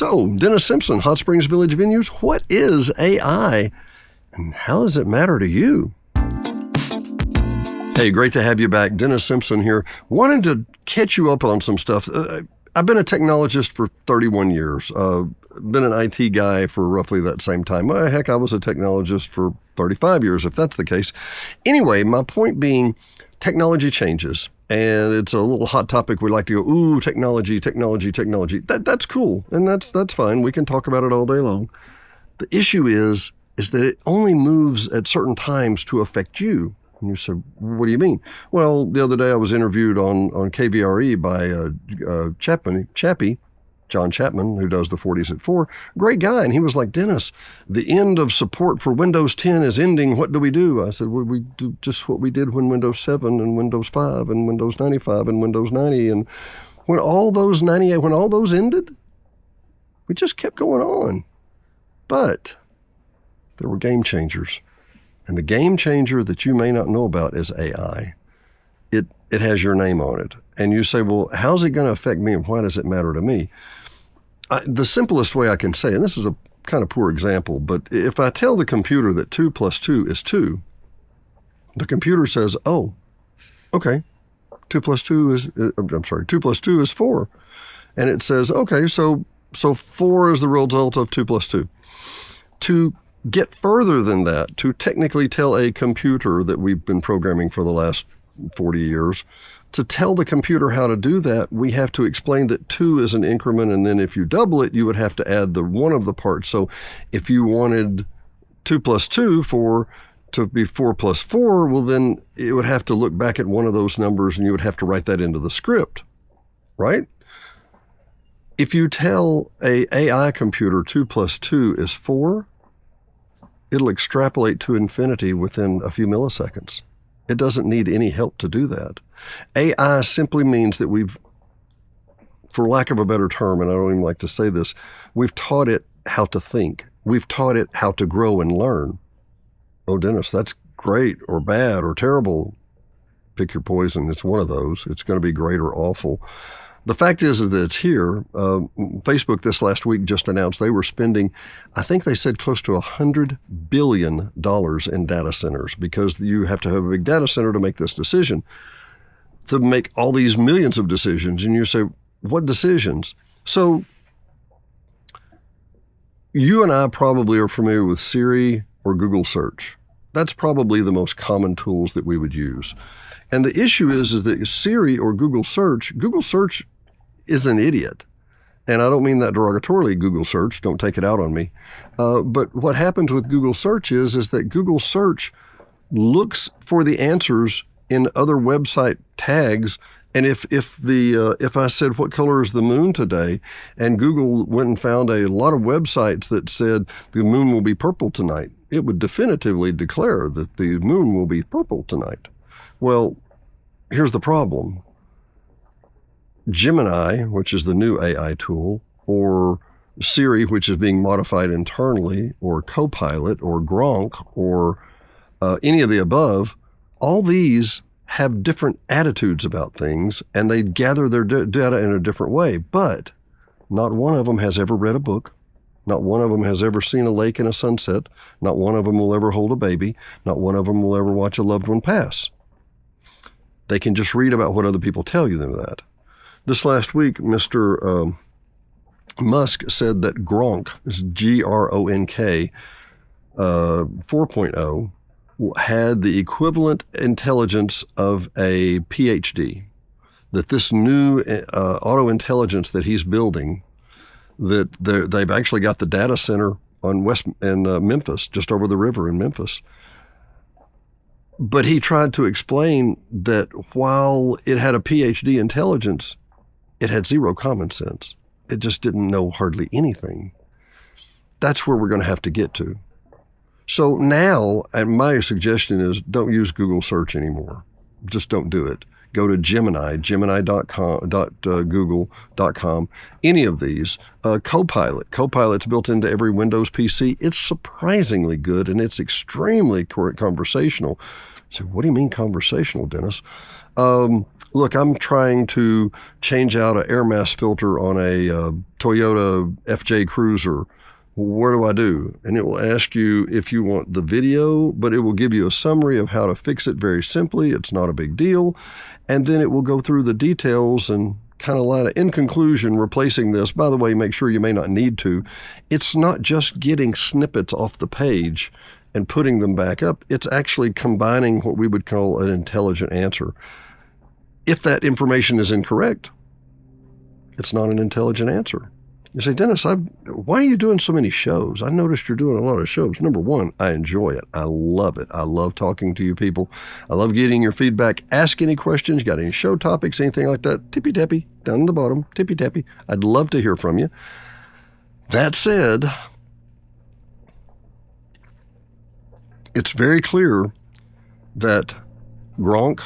So, Dennis Simpson, Hot Springs Village Venues, what is AI and how does it matter to you? Hey, great to have you back. Dennis Simpson here. Wanted to catch you up on some stuff. I've been a technologist for 31 years. Been an IT guy for roughly that same time. Well, heck, I was a technologist for 35 years, if that's the case. Anyway, my point being, technology changes. And it's a little hot topic. We like to go, ooh, technology. That's cool. And that's fine. We can talk about it all day long. The issue is that it only moves at certain times to affect you. And you said, what do you mean? Well, the other day I was interviewed on KVRE by Chappie, John Chapman, who does the 40s at 4. Great guy. And he was like, Dennis, the end of support for Windows 10 is ending. What do we do? I said, well, we do just what we did when Windows 7 and Windows 5 and Windows 95 and Windows 90. And when all those ended, we just kept going on. But there were game changers. And the game changer that you may not know about is AI. It has your name on it. And you say, well, how's it going to affect me and why does it matter to me? The simplest way I can say, and this is a kind of poor example, but if I tell the computer that 2 plus 2 is 2, the computer says, oh, okay, 2 plus 2 is 4. And it says, okay, so 4 is the result of 2 plus 2. To get further than that, to technically tell a computer that we've been programming for the last 40 years, to tell the computer how to do that, we have to explain that 2 is an increment, and then if you double it, you would have to add the one of the parts. So if you wanted 2 plus 2 to be 4 plus 4, well, then it would have to look back at one of those numbers, and you would have to write that into the script, right? If you tell a AI computer 2 plus 2 is 4, it'll extrapolate to infinity within a few milliseconds. It doesn't need any help to do that. AI simply means that we've, for lack of a better term, and I don't even like to say this, we've taught it how to think. We've taught it how to grow and learn. Oh, Dennis, that's great or bad or terrible. Pick your poison. It's one of those. It's going to be great or awful. The fact is that it's here. Facebook this last week just announced they were spending, I think they said close to $100 billion in data centers, because you have to have a big data center to make this decision, to make all these millions of decisions. And you say, what decisions? So you and I probably are familiar with Siri or Google Search. That's probably the most common tools that we would use. And the issue is that Siri or Google Search is an idiot. And I don't mean that derogatorily, Google Search, don't take it out on me. But what happens with Google Search is that Google Search looks for the answers in other website tags. And if I said, what color is the moon today? And Google went and found a lot of websites that said the moon will be purple tonight, it would definitively declare that the moon will be purple tonight. Well, here's the problem. Gemini, which is the new AI tool, or Siri, which is being modified internally, or Copilot, or Gronk, or any of the above, all these have different attitudes about things, and they gather their data in a different way. But not one of them has ever read a book. Not one of them has ever seen a lake and a sunset. Not one of them will ever hold a baby. Not one of them will ever watch a loved one pass. They can just read about what other people tell you them that. This last week, Mr. Musk said that Gronk, is Gronk 4.0, had the equivalent intelligence of a PhD. That this new auto intelligence that he's building, that they've actually got the data center on Memphis, just over the river in Memphis. But he tried to explain that while it had a PhD intelligence, it had zero common sense. It just didn't know hardly anything. That's where we're going to have to get to. So now, and my suggestion is don't use Google Search anymore. Just don't do it. Go to Gemini, gemini.google.com, any of these. Copilot. Copilot's built into every Windows PC. It's surprisingly good, and it's extremely conversational. So what do you mean conversational, Dennis? Look, I'm trying to change out an air mass filter on a Toyota FJ Cruiser. What do I do? And it will ask you if you want the video, but it will give you a summary of how to fix it very simply. It's not a big deal. And then it will go through the details and kind of in conclusion, replacing this. By the way, make sure you may not need to. It's not just getting snippets off the page and putting them back up. It's actually combining what we would call an intelligent answer. If that information is incorrect, it's not an intelligent answer. You say, Dennis, why are you doing so many shows? I noticed you're doing a lot of shows. Number one, I enjoy it. I love it. I love talking to you people. I love getting your feedback. Ask any questions. You got any show topics, anything like that? Tippy-tappy, down at the bottom, tippy-tappy. I'd love to hear from you. That said, it's very clear that Gronk,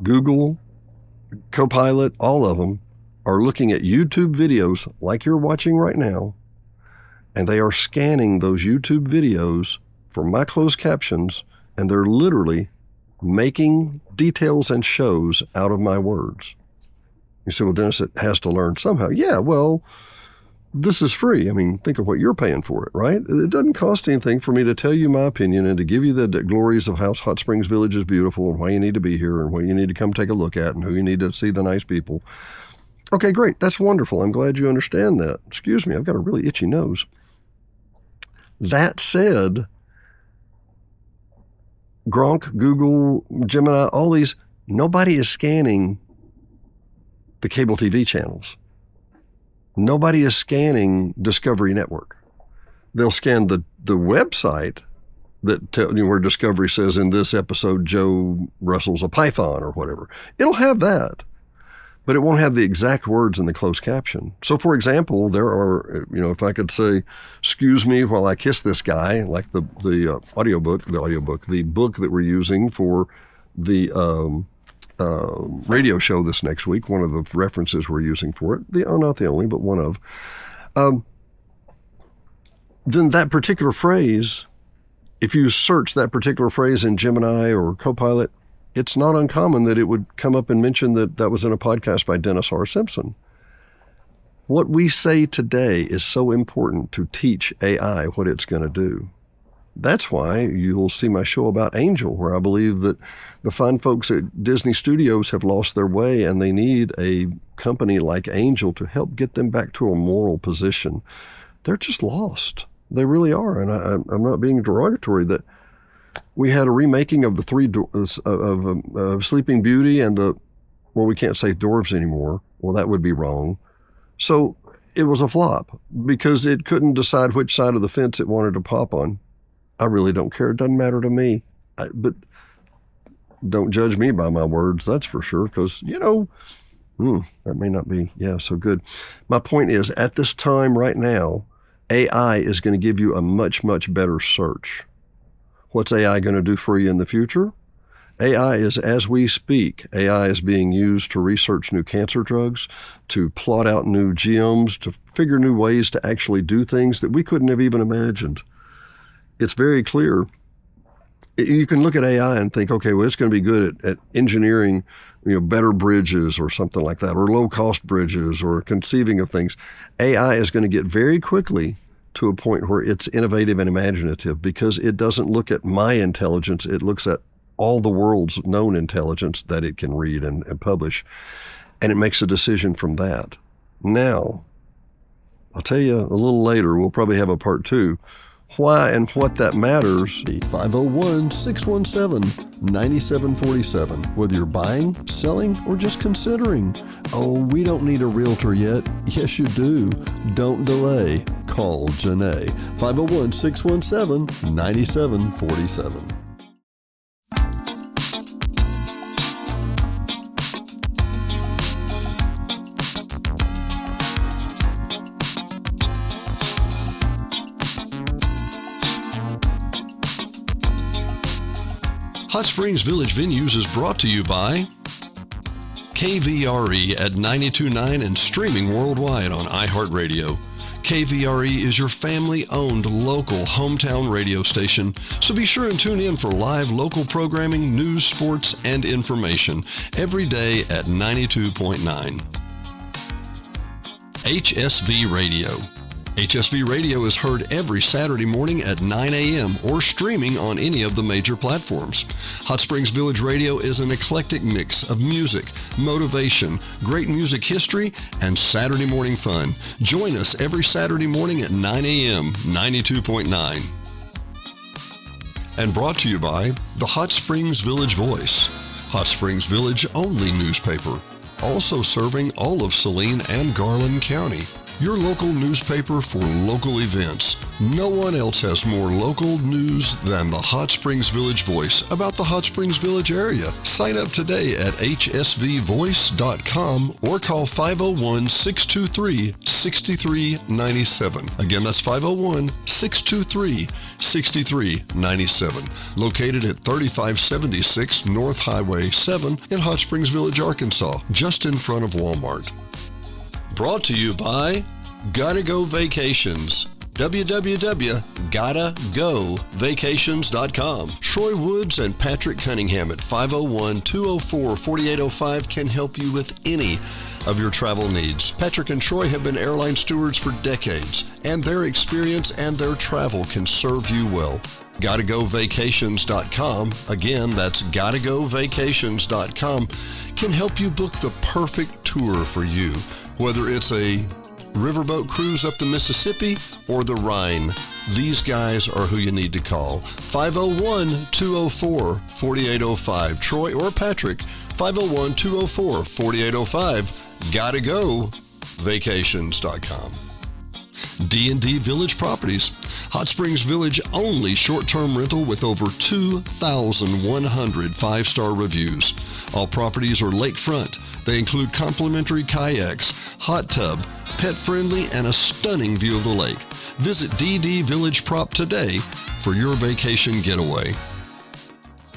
Google, Copilot, all of them, are looking at YouTube videos like you're watching right now, and they are scanning those YouTube videos for my closed captions, and they're literally making details and shows out of my words. You say, well, Dennis, it has to learn somehow. Yeah, well, this is free. I mean, think of what you're paying for it, right? It doesn't cost anything for me to tell you my opinion and to give you the glories of how Hot Springs Village is beautiful and why you need to be here and what you need to come take a look at and who you need to see the nice people. Okay, great. That's wonderful. I'm glad you understand that. Excuse me, I've got a really itchy nose. That said, Gronk, Google, Gemini, all these, nobody is scanning the cable TV channels. Nobody is scanning Discovery Network. They'll scan the website that tells you where Discovery says in this episode, Joe wrestles a python or whatever. It'll have that. But it won't have the exact words in the closed caption. So, for example, there are, if I could say, excuse me while I kiss this guy, like the book that we're using for the radio show this next week, one of the references we're using for it, not the only, but one of, then that particular phrase, if you search that particular phrase in Gemini or Copilot, it's not uncommon that it would come up and mention that was in a podcast by Dennis R. Simpson. What we say today is so important to teach AI what it's going to do. That's why you'll see my show about Angel, where I believe that the fine folks at Disney Studios have lost their way and they need a company like Angel to help get them back to a moral position. They're just lost. They really are. And I'm not being derogatory that we had a remaking of the three of Sleeping Beauty and we can't say dwarves anymore. Well, that would be wrong. So it was a flop because it couldn't decide which side of the fence it wanted to pop on. I really don't care. It doesn't matter to me. But don't judge me by my words, that's for sure, because, that may not be, so good. My point is, at this time right now, AI is going to give you a much, much better search. What's AI going to do for you in the future? AI is, as we speak, AI is being used to research new cancer drugs, to plot out new genomes, to figure new ways to actually do things that we couldn't have even imagined. It's very clear. You can look at AI and think, okay, well, it's going to be good at engineering, better bridges or something like that, or low-cost bridges, or conceiving of things. AI is going to get very quickly to a point where it's innovative and imaginative because it doesn't look at my intelligence. It looks at all the world's known intelligence that it can read and publish, and it makes a decision from that. Now, I'll tell you a little later, we'll probably have a part 2, why and what that matters. 501-617-9747. Whether you're buying, selling, or just considering. Oh, we don't need a realtor yet. Yes, you do. Don't delay. Call Janae. 501-617-9747. Hot Springs Village Venues is brought to you by KVRE at 92.9 and streaming worldwide on iHeartRadio. KVRE is your family-owned local hometown radio station, so be sure and tune in for live local programming, news, sports, and information every day at 92.9. HSV Radio. HSV Radio is heard every Saturday morning at 9 a.m. or streaming on any of the major platforms. Hot Springs Village Radio is an eclectic mix of music, motivation, great music history, and Saturday morning fun. Join us every Saturday morning at 9 a.m., 92.9. And brought to you by the Hot Springs Village Voice, Hot Springs Village only newspaper, also serving all of Saline and Garland County. Your local newspaper for local events. No one else has more local news than the Hot Springs Village Voice about the Hot Springs Village area. Sign up today at hsvvoice.com or call 501-623-6397. Again, that's 501-623-6397. Located at 3576 North Highway 7 in Hot Springs Village, Arkansas, just in front of Walmart. Brought to you by Gotta Go Vacations. www.gottagovacations.com. Troy Woods and Patrick Cunningham at 501-204-4805 can help you with any of your travel needs. Patrick and Troy have been airline stewards for decades, and their experience and their travel can serve you well. GottaGoVacations.com, again, that's GottaGoVacations.com, can help you book the perfect tour for you. Whether it's a riverboat cruise up the Mississippi or the Rhine, these guys are who you need to call. 501-204-4805. Troy or Patrick, 501-204-4805. GottaGoVacations.com. D&D Village Properties, Hot Springs Village only short-term rental with over 2,100 five-star reviews. All properties are lakefront. They include complimentary kayaks, hot tub, pet-friendly, and a stunning view of the lake. Visit DD Village Prop today for your vacation getaway.